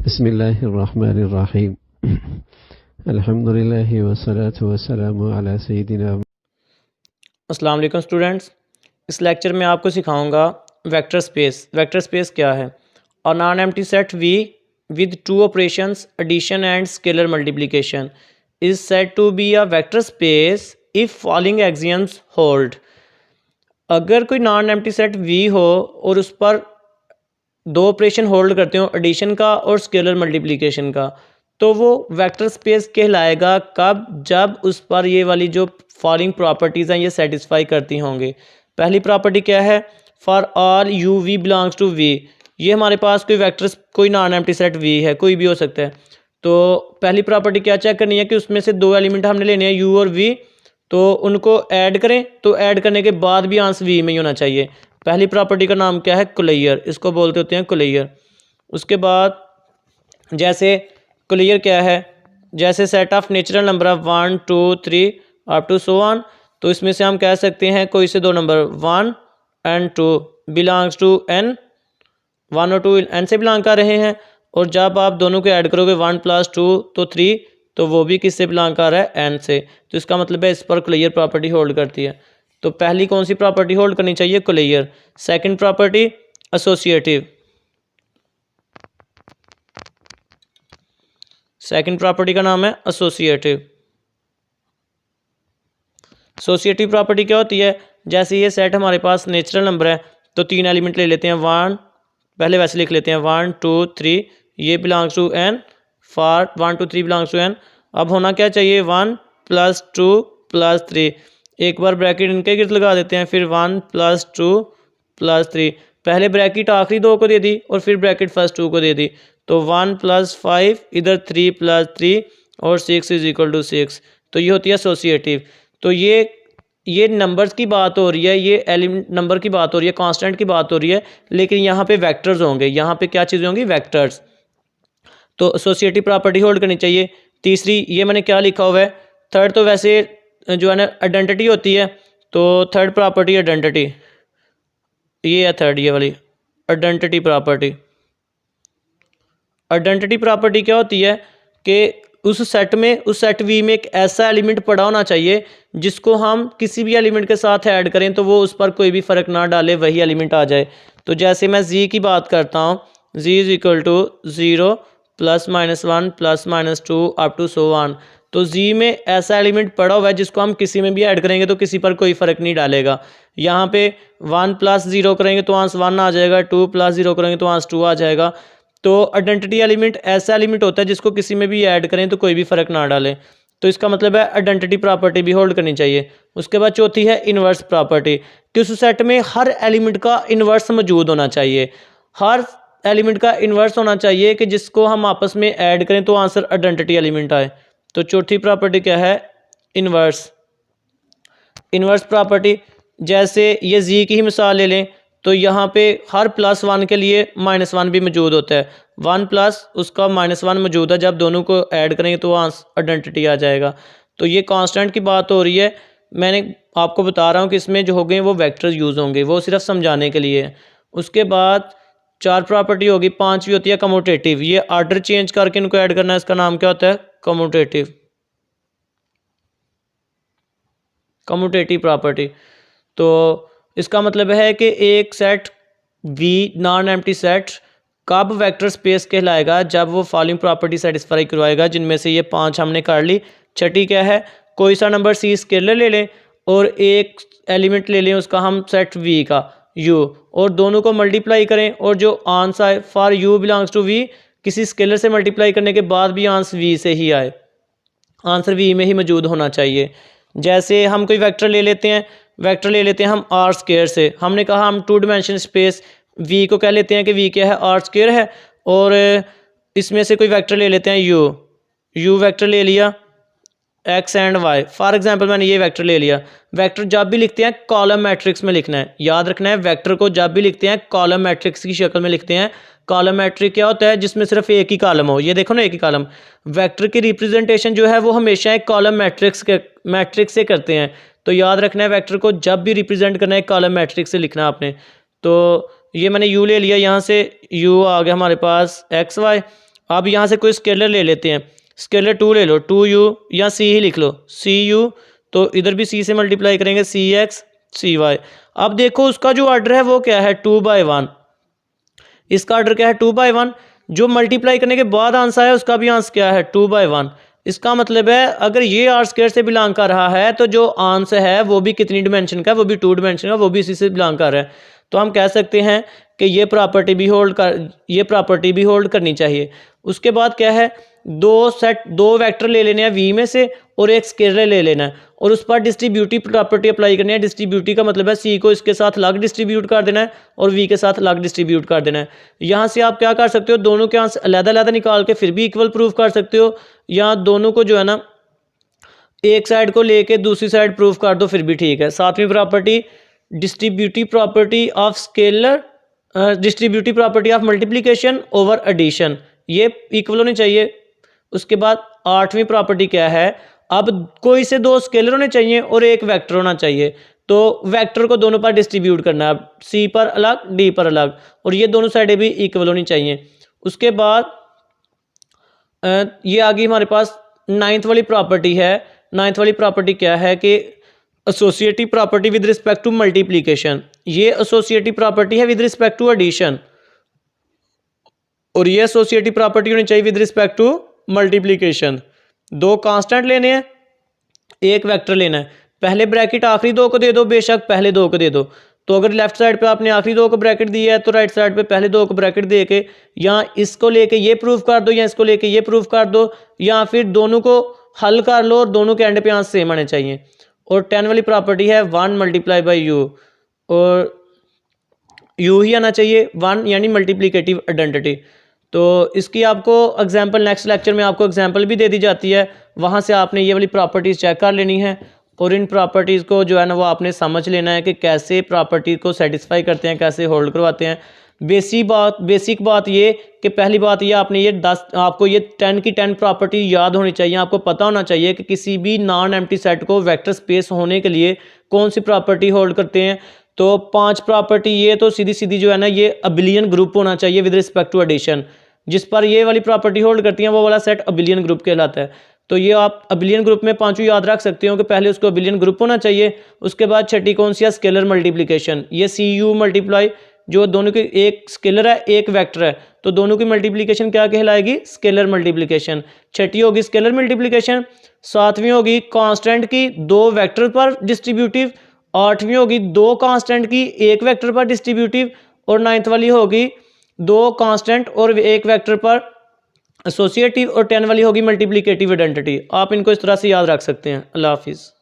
बिस्मिल्लाहिर्रहमानिर्रहीम अल्हम्दुलिल्लाहि वस्सलातु वस्सलामु अला सय्यिदिना। अस्सलाम वालेकुम स्टूडेंट्स, इस लेक्चर में आपको सिखाऊंगा वेक्टर स्पेस। वेक्टर स्पेस क्या है? और non empty set V with two operations addition and scalar multiplication is said to be a vector space if following axioms hold. अगर कोई नॉन एम्प्टी सेट वी हो और उस पर दो ऑपरेशन होल्ड करते हो, एडिशन का और स्केलर मल्टीप्लिकेशन का, तो वो वेक्टर स्पेस कहलाएगा। कब? जब उस पर ये वाली जो फॉलोइंग प्रॉपर्टीज़ हैं ये सेटिस्फाई करती होंगी। पहली प्रॉपर्टी क्या है? For all U V belongs to V. ये हमारे पास कोई नॉन एम्प्टी सेट वी है, कोई भी हो सकता है। तो पहली प्रॉपर्टी क्या चेक करनी है कि उसमें से दो एलिमेंट हमने लेने हैं, यू और वी, तो उनको ऐड करें। तो ऐड करने के बाद भी आंसर वी में ही होना चाहिए। पहली प्रॉपर्टी का नाम क्या है? कोलेयर। इसको बोलते होते हैं कोलेयर। उसके बाद जैसे कोलेयर क्या है? जैसे set of natural number of 1 2 3 up to so on. तो इसमें से हम कह सकते हैं कोई से दो number 1 and 2 belongs to N. 1 और 2 एन से बिलोंग कर रहे हैं। और जब आप दोनों को ऐड करोगे 1 + 2 तो 3, तो वो भी किससे बिलोंग कर रहा है? एन से। तो इसका मतलब है इस पर कोलेयर प्रॉपर्टी होल्ड करती है। तो पहली कौन सी प्रॉपर्टी होल्ड करनी चाहिए? Closure. Second property associative. Second property का नाम है एसोसिएटिव। एसोसिएटिव प्रॉपर्टी क्या होती है? जैसे ये सेट हमारे पास नेचुरल नंबर है, तो 3 एलिमेंट ले लेते हैं। 1, पहले वैसे लिख लेते हैं 1 2 3, ये belongs to N. For 1 2 3 belongs to N. अब होना क्या चाहिए? 1 + 2 + 3। एक बार ब्रैकेट इनके गिर्द लगा देते हैं, फिर 1 + 2 + 3। पहले ब्रैकेट आखिरी दो को दे दी और फिर ब्रैकेट फर्स्ट 2 को दे दी। तो 1 + 5, इधर 3 + 3 और 6 = 6। तो ये होती है एसोसिएटिव। तो ये नंबर्स की बात हो रही है, ये एलिमेंट नंबर की बात हो रही है, कांस्टेंट की बात हो रही है, लेकिन यहाँ पे वेक्टर्स होंगे। यहाँ पे क्या चीज़ें होंगी? वेक्टर्स। तो एसोसिएटिव प्रॉपर्टी होल्ड करनी चाहिए। तीसरी, ये मैंने क्या लिखा हुआ है? थर्ड तो वैसे जो है ना आइडेंटिटी होती है। तो थर्ड प्रॉपर्टी आइडेंटिटी, ये है थर्ड, ये वाली आइडेंटिटी प्रॉपर्टी। आइडेंटिटी प्रॉपर्टी क्या होती है कि उस सेट वी में एक ऐसा एलिमेंट पड़ा होना चाहिए जिसको हम किसी भी एलिमेंट के साथ ऐड करें तो वो उस पर कोई भी फ़र्क ना डाले, वही एलिमेंट आ जाए। तो जैसे मैं जी की बात करता हूँ, जी = 0 +-1 +-2 अप टू सो ऑन। तो जी में ऐसा एलिमेंट पड़ा हुआ है जिसको हम किसी में भी ऐड करेंगे तो किसी पर कोई फ़र्क नहीं डालेगा। यहाँ पे 1 + 0 करेंगे तो आंसर 1 आ जाएगा, 2 + 0 करेंगे तो आंसर 2 आ जाएगा। तो आइडेंटिटी एलिमेंट ऐसा एलिमेंट होता है जिसको किसी में भी ऐड करें तो कोई भी फ़र्क ना डालें। तो इसका मतलब है आइडेंटिटी प्रॉपर्टी भी होल्ड करनी चाहिए। उसके बाद चौथी है इन्वर्स प्रॉपर्टी, कि उस सेट में हर एलिमेंट का इन्वर्स मौजूद होना चाहिए। हर एलिमेंट का इन्वर्स होना चाहिए कि जिसको हम आपस में ऐड करें तो आंसर आइडेंटिटी एलिमेंट आए। तो चौथी प्रॉपर्टी क्या है? इन्वर्स। इन्वर्स प्रॉपर्टी, जैसे ये जी की ही मिसाल ले लें, तो यहाँ पे हर +1 के लिए -1 भी मौजूद होता है। 1 प्लस उसका -1 मौजूद है, जब दोनों को ऐड करेंगे तो आइडेंटिटी आ जाएगा। तो ये कांस्टेंट की बात हो रही है। मैंने आपको बता रहा हूँ कि इसमें जो हो गए वो वेक्टर्स यूज़ होंगे, वो सिर्फ समझाने के लिए है। उसके बाद 4 प्रॉपर्टी होगी। 5वीं होती है कम्यूटेटिव। ये आर्डर चेंज करके इनको ऐड करना है, इसका नाम क्या होता है? कम्यूटेटिव। Commutative property. तो इसका मतलब है कि एक set V non empty set कब वेक्टर स्पेस कहलाएगा? जब वो फॉलोइंग प्रॉपर्टी सेटिस्फाई करवाएगा, जिनमें से ये 5 हमने कर ली। छठी क्या है? कोई सा नंबर सी स्केलर ले लें और एक एलिमेंट ले लें उसका हम सेट वी का यू, और दोनों को मल्टीप्लाई करें और जो answer for U belongs to V किसी स्केलर से मल्टीप्लाई करने के बाद भी आंसर वी से ही आए, आंसर वी में ही मौजूद होना चाहिए। जैसे हम कोई वेक्टर ले लेते हैं हम r² से। हमने कहा हम 2 डायमेंशन स्पेस v को कह लेते हैं कि v क्या है? r² है। और इसमें से कोई वेक्टर ले लेते हैं u वेक्टर ले लिया, x and y। For example मैंने ये वेक्टर ले लिया। वेक्टर जब भी लिखते हैं कॉलम मैट्रिक्स में लिखना है, याद रखना है। वेक्टर को जब भी लिखते हैं कॉलम मैट्रिक्स की शक्ल में लिखते हैं। कॉलम मैट्रिक क्या होता है? जिसमें सिर्फ एक ही कॉलम हो। ये देखो ना, एक ही कॉलम। वेक्टर की रिप्रेजेंटेशन जो है वो हमेशा एक कॉलम मैट्रिक्स से करते हैं। तो याद रखना है, वेक्टर को जब भी रिप्रेजेंट करना है कॉलम मैट्रिक्स से लिखना आपने। तो ये मैंने u ले लिया, यहाँ से u आ गया हमारे पास xy। अब यहाँ से कोई स्केलर ले लेते हैं, स्केलर 2 ले लो, 2u या c ही लिख लो, cu, तो इधर भी c से मल्टीप्लाई करेंगे, cx cy। अब देखो उसका जो ऑर्डर है वो क्या है, 2/1। इसका ऑर्डर क्या है, 2/1। जो मल्टीप्लाई करने के बाद आंसर है उसका भी आंसर क्या है, 2/1। इसका मतलब है अगर ये आर स्क्वायर से बिलोंग कर रहा है तो जो आंसर है वो भी कितनी डिमेंशन का है, वो भी 2 डिमेंशन का, वो भी इसी से बिलोंग कर रहा है। तो हम कह सकते हैं कि ये प्रॉपर्टी भी होल्ड करनी चाहिए। उसके बाद क्या है, दो वेक्टर ले लेने हैं वी में से और एक स्केलर ले लेना है और उस पर डिस्ट्रीब्यूटिव प्रॉपर्टी अप्लाई करनी है। डिस्ट्रीब्यूटिव का मतलब है सी को इसके साथ अलग डिस्ट्रीब्यूट कर देना है और वी के साथ अलग डिस्ट्रीब्यूट कर देना है। यहाँ से आप क्या कर सकते हो, दोनों के आंसर अलग-अलग निकाल के फिर भी इक्वल प्रूफ कर सकते हो, या दोनों को जो है ना एक साइड को लेके दूसरी साइड प्रूफ कर दो फिर भी ठीक है। सातवीं property, distributive property of scalar, distributive property of multiplication over addition, ये इक्वल होनी चाहिए। उसके बाद आठवीं प्रॉपर्टी क्या है, अब कोई से दो स्केलर होने चाहिए और एक वेक्टर होना चाहिए, तो वेक्टर को दोनों पर डिस्ट्रीब्यूट करना है, सी पर अलग डी पर अलग, और ये दोनों साइडें भी इक्वल होनी चाहिए। उसके बाद ये आगे हमारे पास नाइन्थ वाली प्रॉपर्टी है। नाइन्थ वाली प्रॉपर्टी क्या है कि associative property with respect to multiplication, ये एसोसिएटिव प्रॉपर्टी है विद रिस्पेक्ट टू एडिशन, और ये एसोसिएटिव प्रॉपर्टी होनी चाहिए विद रिस्पेक्ट टू मल्टीप्लिकेशन। दो कांस्टेंट लेने हैं, एक वेक्टर लेना है, पहले ब्रैकेट आखिरी दो को दे दो, बेशक पहले दो को दे दो। तो अगर लेफ्ट साइड पे आपने आखिरी दो को ब्रैकेट दिया है तो राइट साइड पे पहले दो को ब्रैकेट दे के या इसको लेके ये प्रूफ कर दो या इसको लेके ये प्रूफ कर दो, या फिर दोनों को हल कर लो और दोनों के एंड पे आंसर सेम आने चाहिए। और 10 वाली प्रॉपर्टी है 1 मल्टीप्लाई बाई यू, और यू ही आना चाहिए 1, यानी मल्टीप्लिकेटिव आइडेंटिटी। तो इसकी आपको एग्जांपल नेक्स्ट लेक्चर में आपको एग्जांपल भी दे दी जाती है, वहाँ से आपने ये वाली प्रॉपर्टीज़ चेक कर लेनी है और इन प्रॉपर्टीज़ को जो है ना वो आपने समझ लेना है कि कैसे प्रॉपर्टी को सेटिस्फाई करते हैं, कैसे होल्ड करवाते हैं। बेसिक बात ये कि पहली बात ये आपको ये 10 की 10 प्रॉपर्टी याद होनी चाहिए। आपको पता होना चाहिए कि किसी भी नॉन एम्प्टी सेट को वेक्टर स्पेस होने के लिए कौन सी प्रॉपर्टी होल्ड करते हैं। तो 5 प्रॉपर्टी ये तो सीधी जो है ना ये अबिलियन ग्रुप होना चाहिए विद रिस्पेक्ट टू एडिशन, जिस पर ये वाली प्रॉपर्टी होल्ड करती हैं वो वाला सेट अबिलियन ग्रुप कहलाता है। तो ये आप अबिलियन ग्रुप में पांचों याद रख सकते हो कि पहले उसको अबिलियन ग्रुप होना चाहिए। उसके बाद छठी कौन सी है, स्केलर मल्टीप्लिकेशन, ये सी यू मल्टीप्लाई, जो दोनों के एक स्केलर है एक वेक्टर है तो दोनों की मल्टीप्लिकेशन क्या कहलाएगी, स्केलर मल्टीप्लिकेशन। छठी होगी स्केलर मल्टीप्लिकेशन। सातवीं होगी कांस्टेंट की दो वेक्टर पर डिस्ट्रीब्यूटिव। आठवीं होगी दो कांस्टेंट की एक वेक्टर पर डिस्ट्रीब्यूटिव। और 9th वाली होगी दो कांस्टेंट और एक वेक्टर पर एसोसिएटिव। और 10 वाली होगी मल्टीप्लिकेटिव आइडेंटिटी। आप इनको इस तरह से याद रख सकते हैं। अल्लाह हाफिज़।